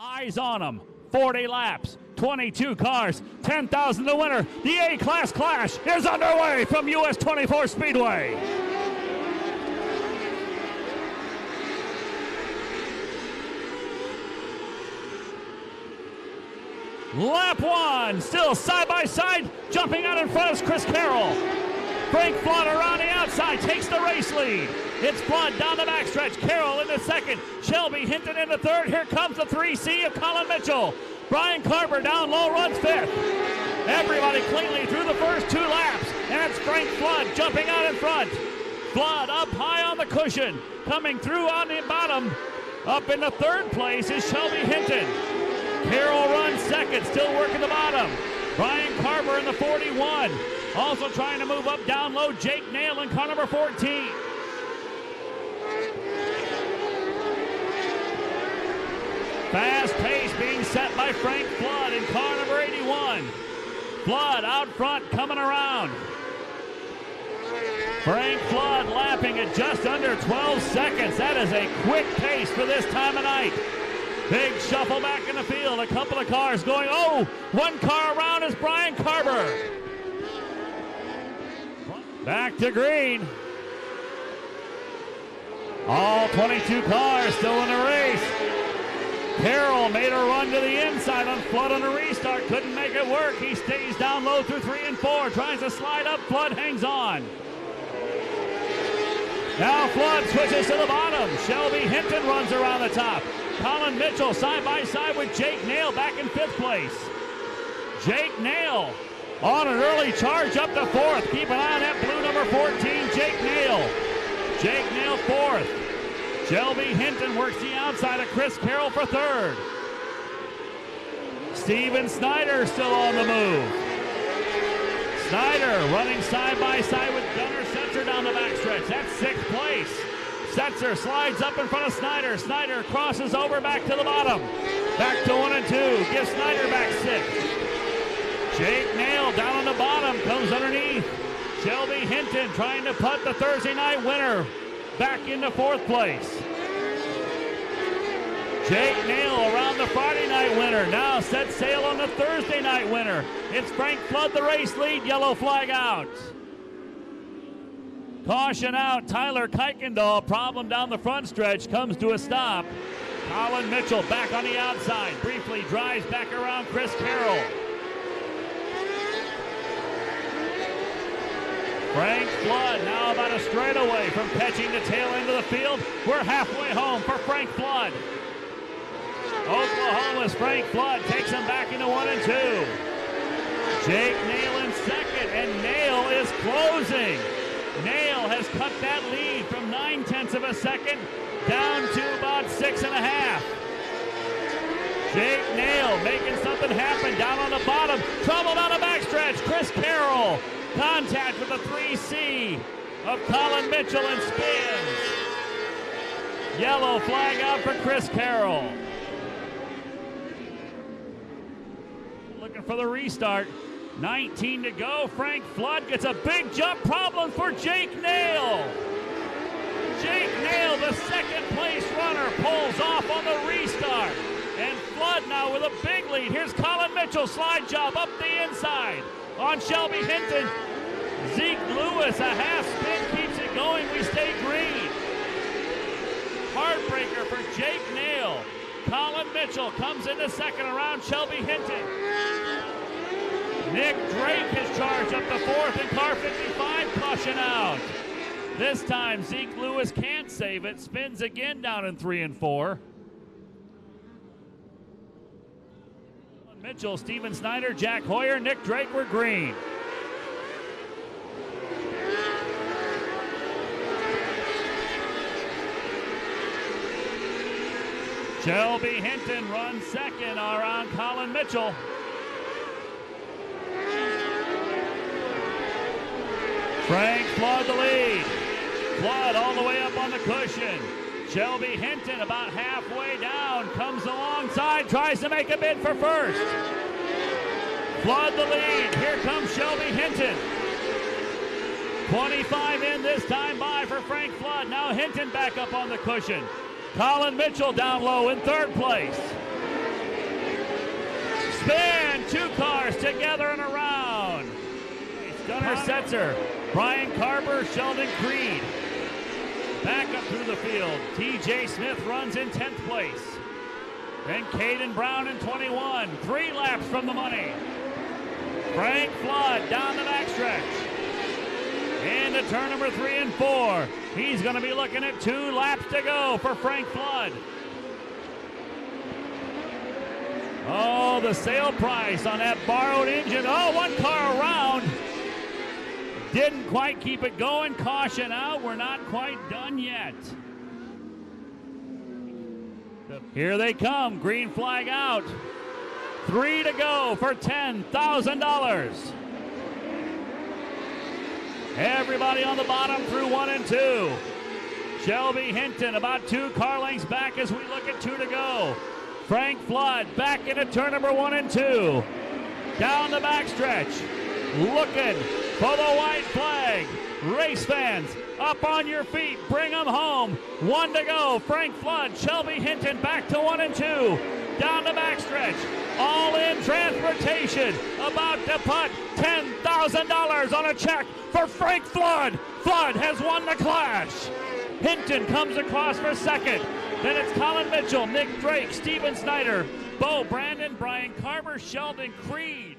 Eyes on them. 40 laps, 22 cars, 10,000 the winner. The A-Class Clash is underway from US24 Speedway. Lap one, still side by side, jumping out in front is Chris Carroll. Frank Flood around the outside takes the race lead. It's Flood down the backstretch. Carroll in the second. Shelby Hinton in the third. Here comes the 3C of Colin Mitchell. Brian Carver down low runs fifth. Everybody cleanly through the first 2 laps. And it's Frank Flood jumping out in front. Flood up high on the cushion. Coming through on the bottom. Up in the third place is Shelby Hinton. Carroll runs second, still working the bottom. Brian Carver in the 41. Also trying to move up down low, Jake Nail in car number 14. Fast pace being set by Frank Flood in car number 81. Flood out front, coming around. Frank Flood lapping at just under 12 seconds. That is a quick pace for this time of night. Big shuffle back in the field. A couple of cars going. Oh, one car around is Brian Carver. Back to green. All 22 cars still in the race. Carroll made a run to the inside on Flood on a restart. Couldn't make it work. He stays down low through 3 and 4. Tries to slide up. Flood hangs on. Now Flood switches to the bottom. Shelby Hinton runs around the top. Colin Mitchell side by side with Jake Nail back in 5th place. Jake Nail on an early charge up to 4th. Keep an eye on that blue number 14, Jake Nail. Jake Nail 4th. Shelby Hinton works the outside of Chris Carroll for 3rd. Steven Snyder still on the move. Snyder running side by side with Gunnar Setzer down the backstretch. That's 6th place. Setzer slides up in front of Snyder. Snyder crosses over back to the bottom. Back to 1 and 2. Gives Snyder back 6th. Jake Nail down on the bottom, comes underneath. Shelby Hinton trying to put the Thursday night winner back into 4th place. Jake Nail around the Friday night winner. Now set sail on the Thursday night winner. It's Frank Flood, the race lead. Yellow flag out. Caution out. Tyler Kuykendall. Problem down the front stretch. Comes to a stop. Colin Mitchell back on the outside. Briefly drives back around Chris Carroll. Frank Flood now about a straightaway from catching the tail end of the field. We're halfway home for Frank Flood. Oklahoma's Frank Flood takes him back into 1 and 2. Jake Nail in second, and Nail is closing. Nail has cut that lead from 9/10 of a second down to about 6.5. Jake Nail making something happen down on the bottom. Trouble down the backstretch. Chris Carroll. Contact with the 3C of Colin Mitchell and spins. Yellow flag out for Chris Carroll. Looking for the restart. 19 to go. Frank Flood gets a big jump. Problem for Jake Nail. Jake Nail, the 2nd place runner, pulls off on the restart. And Flood now with a big lead. Here's Colin Mitchell. Slide job up the inside on Shelby Hinton. Zeke Lewis, a half spin, keeps it going. We stay green. Heartbreaker for Jake Nail. Colin Mitchell comes into 2nd around Shelby Hinton. Nick Drake has charged up to 4th in car 55, caution out. This time Zeke Lewis can't save it. Spins again down in 3 and 4. Mitchell, Steven Snyder, Jack Hoyer, Nick Drake were green. Shelby Hinton runs 2nd around Colin Mitchell. Frank Flood the lead. Flood all the way up on the cushion. Shelby Hinton about halfway down, comes alongside, tries to make a bid for 1st. Flood the lead. Here comes Shelby Hinton. 25 in this time by for Frank Flood. Now Hinton back up on the cushion. Colin Mitchell down low in 3rd place. Connor Setzer, Brian Carver, Sheldon Creed. Back up through the field, TJ Smith runs in 10th place. Then Caden Brown in 21, 3 laps from the money. Frank Flood down the backstretch. Into turn number 3 and 4. He's going to be looking at 2 laps to go for Frank Flood. Oh, the sale price on that borrowed engine. Oh, 1 car around. Didn't quite keep it going. Caution out. We're not quite done yet. Here they come. Green flag out. 3 to go for $10,000. Everybody on the bottom through 1 and 2. Shelby Hinton about 2 car lengths back as we look at 2 to go. Frank Flood back into turn number 1 and 2. Down the backstretch. Looking for the white flag. Race fans, up on your feet. Bring them home. 1 to go. Frank Flood, Shelby Hinton back to 1 and 2. Down the backstretch. All in transportation. About to put $10,000 on a check for Frank Flood. Flood has won the Clash. Hinton comes across for second. Then it's Colin Mitchell, Nick Drake, Steven Snyder, Bo Brandon, Brian Carver, Sheldon Creed.